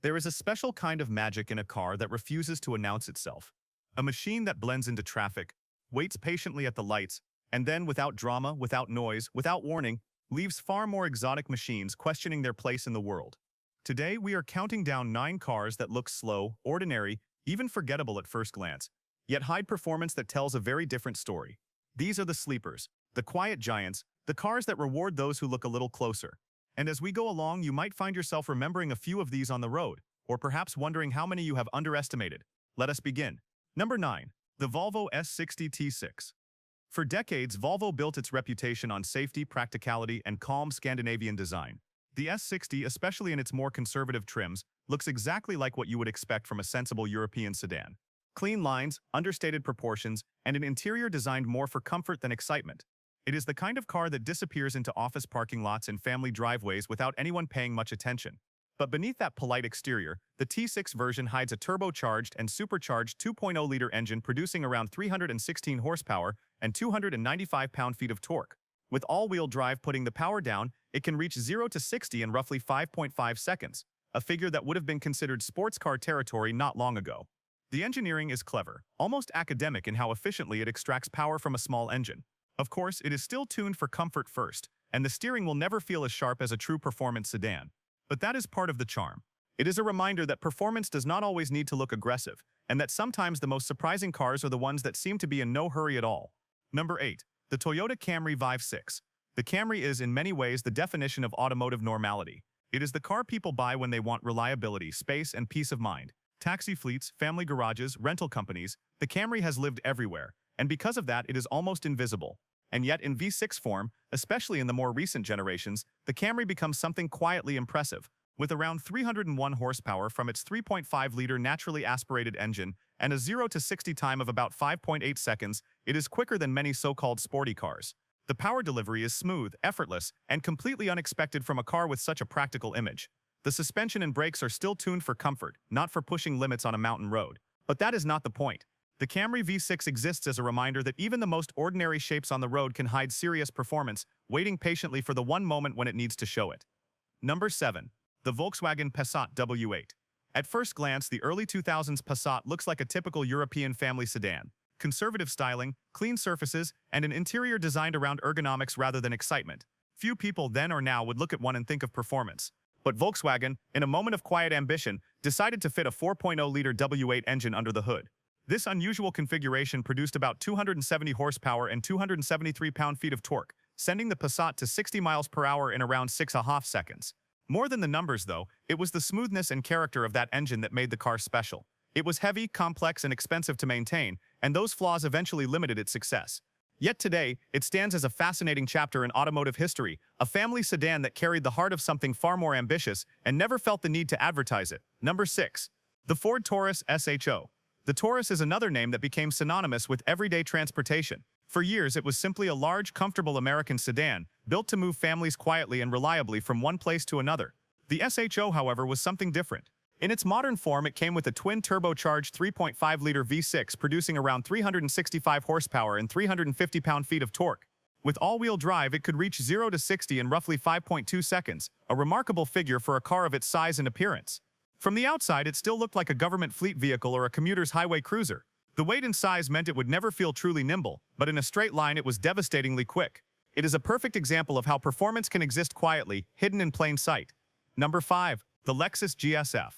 There is a special kind of magic in a car that refuses to announce itself. A machine that blends into traffic, waits patiently at the lights, and then, without drama, without noise, without warning, leaves far more exotic machines questioning their place in the world. Today, we are counting down 9 cars that look slow, ordinary, even forgettable at first glance, yet hide performance that tells a very different story. These are the sleepers, the quiet giants, the cars that reward those who look a little closer. And as we go along, you might find yourself remembering a few of these on the road, or perhaps wondering how many you have underestimated. Let us begin. Number 9. The Volvo S60 T6. For decades, Volvo built its reputation on safety, practicality, and calm Scandinavian design. The S60, especially in its more conservative trims, looks exactly like what you would expect from a sensible European sedan. Clean lines, understated proportions, and an interior designed more for comfort than excitement. It is the kind of car that disappears into office parking lots and family driveways without anyone paying much attention. But beneath that polite exterior, the T6 version hides a turbocharged and supercharged 2.0-liter engine producing around 316 horsepower and 295 pound-feet of torque. With all-wheel drive putting the power down, it can reach 0 to 60 in roughly 5.5 seconds, a figure that would have been considered sports car territory not long ago. The engineering is clever, almost academic in how efficiently it extracts power from a small engine. Of course, it is still tuned for comfort first, and the steering will never feel as sharp as a true performance sedan. But that is part of the charm. It is a reminder that performance does not always need to look aggressive, and that sometimes the most surprising cars are the ones that seem to be in no hurry at all. Number 8. The Toyota Camry Vive 6. The Camry is in many ways the definition of automotive normality. It is the car people buy when they want reliability, space, and peace of mind. Taxi fleets, family garages, rental companies, the Camry has lived everywhere, and because of that, it is almost invisible. And yet in V6 form, especially in the more recent generations, the Camry becomes something quietly impressive. With around 301 horsepower from its 3.5-liter naturally aspirated engine and a 0 to 60 time of about 5.8 seconds, it is quicker than many so-called sporty cars. The power delivery is smooth, effortless, and completely unexpected from a car with such a practical image. The suspension and brakes are still tuned for comfort, not for pushing limits on a mountain road. But that is not the point. The Camry V6 exists as a reminder that even the most ordinary shapes on the road can hide serious performance, waiting patiently for the one moment when it needs to show it. Number 7. The Volkswagen Passat W8. At first glance, the early 2000s Passat looks like a typical European family sedan. Conservative styling, clean surfaces, and an interior designed around ergonomics rather than excitement. Few people then or now would look at one and think of performance. But Volkswagen, in a moment of quiet ambition, decided to fit a 4.0-liter W8 engine under the hood. This unusual configuration produced about 270 horsepower and 273 pound-feet of torque, sending the Passat to 60 miles per hour in around 6.5 seconds. More than the numbers, though, it was the smoothness and character of that engine that made the car special. It was heavy, complex, and expensive to maintain, and those flaws eventually limited its success. Yet today, it stands as a fascinating chapter in automotive history, a family sedan that carried the heart of something far more ambitious and never felt the need to advertise it. Number 6. The Ford Taurus SHO. The Taurus is another name that became synonymous with everyday transportation. For years, it was simply a large, comfortable American sedan, built to move families quietly and reliably from one place to another. The SHO, however, was something different. In its modern form, it came with a twin-turbocharged 3.5-liter V6 producing around 365 horsepower and 350 pound-feet of torque. With all-wheel drive, it could reach 0 to 60 in roughly 5.2 seconds, a remarkable figure for a car of its size and appearance. From the outside, it still looked like a government fleet vehicle or a commuter's highway cruiser. The weight and size meant it would never feel truly nimble, but in a straight line it was devastatingly quick. It is a perfect example of how performance can exist quietly, hidden in plain sight. Number 5. The Lexus GSF.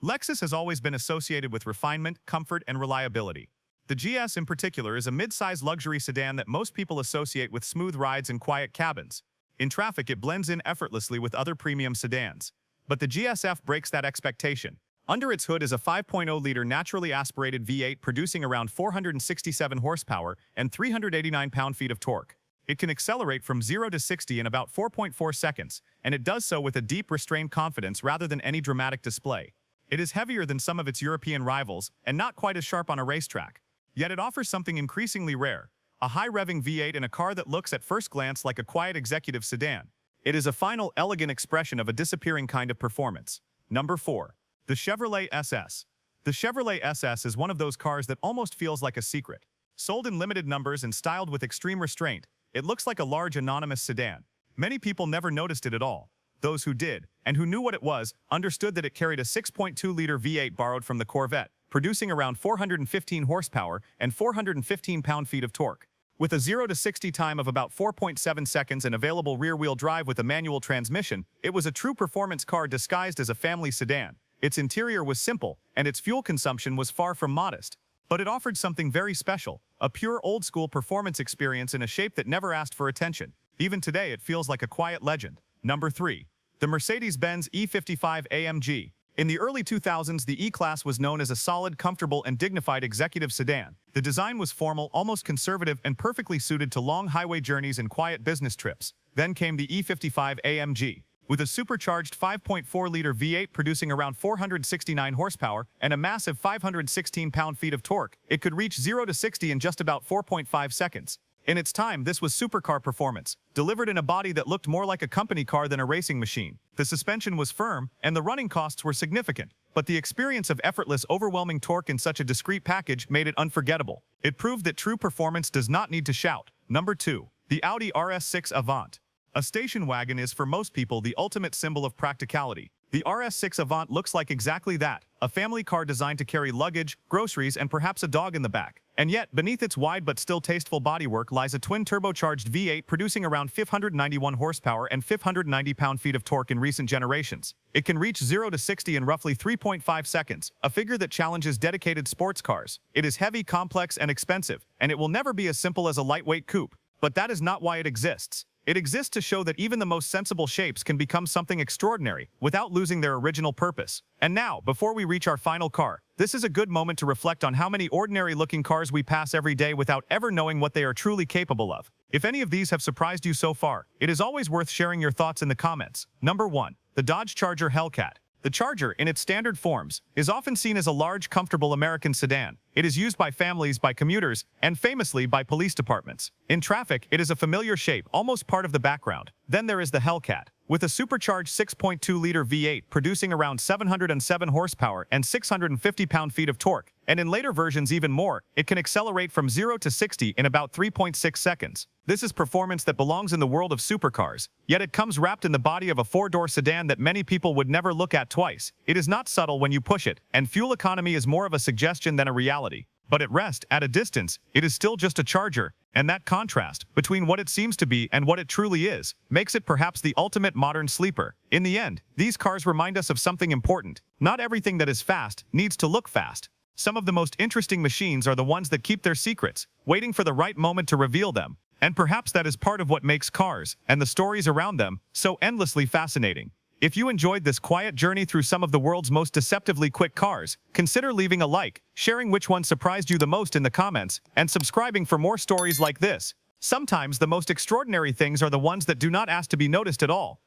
Lexus has always been associated with refinement, comfort, and reliability. The GS in particular is a mid-size luxury sedan that most people associate with smooth rides and quiet cabins. In traffic, it blends in effortlessly with other premium sedans. But the GSF breaks that expectation. Under its hood is a 5.0-liter naturally aspirated V8 producing around 467 horsepower and 389 pound-feet of torque. It can accelerate from 0 to 60 in about 4.4 seconds, and it does so with a deep, restrained confidence rather than any dramatic display. It is heavier than some of its European rivals and not quite as sharp on a racetrack. Yet it offers something increasingly rare, a high-revving V8 in a car that looks at first glance like a quiet executive sedan. It is a final, elegant expression of a disappearing kind of performance. Number 4. The Chevrolet SS. The Chevrolet SS is one of those cars that almost feels like a secret. Sold in limited numbers and styled with extreme restraint, it looks like a large anonymous sedan. Many people never noticed it at all. Those who did, and who knew what it was, understood that it carried a 6.2-liter V8 borrowed from the Corvette, producing around 415 horsepower and 415 pound-feet of torque. With a 0 to 60 time of about 4.7 seconds and available rear-wheel drive with a manual transmission, it was a true performance car disguised as a family sedan. Its interior was simple, and its fuel consumption was far from modest. But it offered something very special, a pure old-school performance experience in a shape that never asked for attention. Even today, it feels like a quiet legend. Number 3. The Mercedes-Benz E55 AMG. In the early 2000s, the E-Class was known as a solid, comfortable, and dignified executive sedan. The design was formal, almost conservative, and perfectly suited to long highway journeys and quiet business trips. Then came the E55 AMG. With a supercharged 5.4-liter V8 producing around 469 horsepower and a massive 516 pound-feet of torque, it could reach 0 to 60 in just about 4.5 seconds. In its time, this was supercar performance, delivered in a body that looked more like a company car than a racing machine. The suspension was firm, and the running costs were significant, but the experience of effortless, overwhelming torque in such a discreet package made it unforgettable. It proved that true performance does not need to shout. Number 2. The Audi RS6 Avant. A station wagon is for most people the ultimate symbol of practicality. The RS6 Avant looks like exactly that, a family car designed to carry luggage, groceries, and perhaps a dog in the back. And yet, beneath its wide but still tasteful bodywork lies a twin-turbocharged V8 producing around 591 horsepower and 590 pound-feet of torque in recent generations. It can reach 0 to 60 in roughly 3.5 seconds, a figure that challenges dedicated sports cars. It is heavy, complex, and expensive, and it will never be as simple as a lightweight coupe. But that is not why it exists. It exists to show that even the most sensible shapes can become something extraordinary without losing their original purpose. And now, before we reach our final car, this is a good moment to reflect on how many ordinary-looking cars we pass every day without ever knowing what they are truly capable of. If any of these have surprised you so far, it is always worth sharing your thoughts in the comments. Number 1. The Dodge Charger Hellcat. The Charger, in its standard forms, is often seen as a large, comfortable American sedan. It is used by families, by commuters, and famously by police departments. In traffic, it is a familiar shape, almost part of the background. Then there is the Hellcat. With a supercharged 6.2-liter V8 producing around 707 horsepower and 650 pound-feet of torque, and in later versions even more, it can accelerate from 0 to 60 in about 3.6 seconds. This is performance that belongs in the world of supercars, yet it comes wrapped in the body of a four-door sedan that many people would never look at twice. It is not subtle when you push it, and fuel economy is more of a suggestion than a reality. But at rest, at a distance, it is still just a Charger, and that contrast between what it seems to be and what it truly is makes it perhaps the ultimate modern sleeper. In the end, these cars remind us of something important. Not everything that is fast needs to look fast. Some of the most interesting machines are the ones that keep their secrets, waiting for the right moment to reveal them. And perhaps that is part of what makes cars, and the stories around them, so endlessly fascinating. If you enjoyed this quiet journey through some of the world's most deceptively quick cars, consider leaving a like, sharing which one surprised you the most in the comments, and subscribing for more stories like this. Sometimes the most extraordinary things are the ones that do not ask to be noticed at all.